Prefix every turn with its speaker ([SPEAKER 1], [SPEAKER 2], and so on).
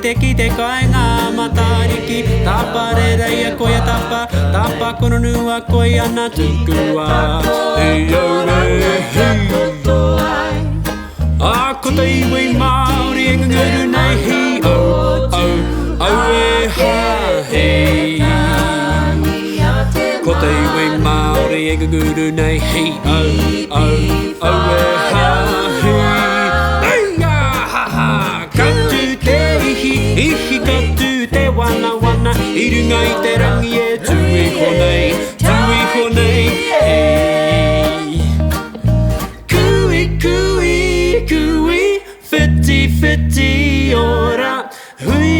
[SPEAKER 1] te ki te kāinga matariki Tāpare reia koia tapa Tapa kono nua koi ana tukua Hei au e hei A ko te iwi Māori e nguru nei hi au e ha hei Ko te iwi Māori e nguru nei hi au e ha hei Eia ha ha Katu te ihi katu te wana I runga I te rangi e tui honei hei Kui, whiti ora hui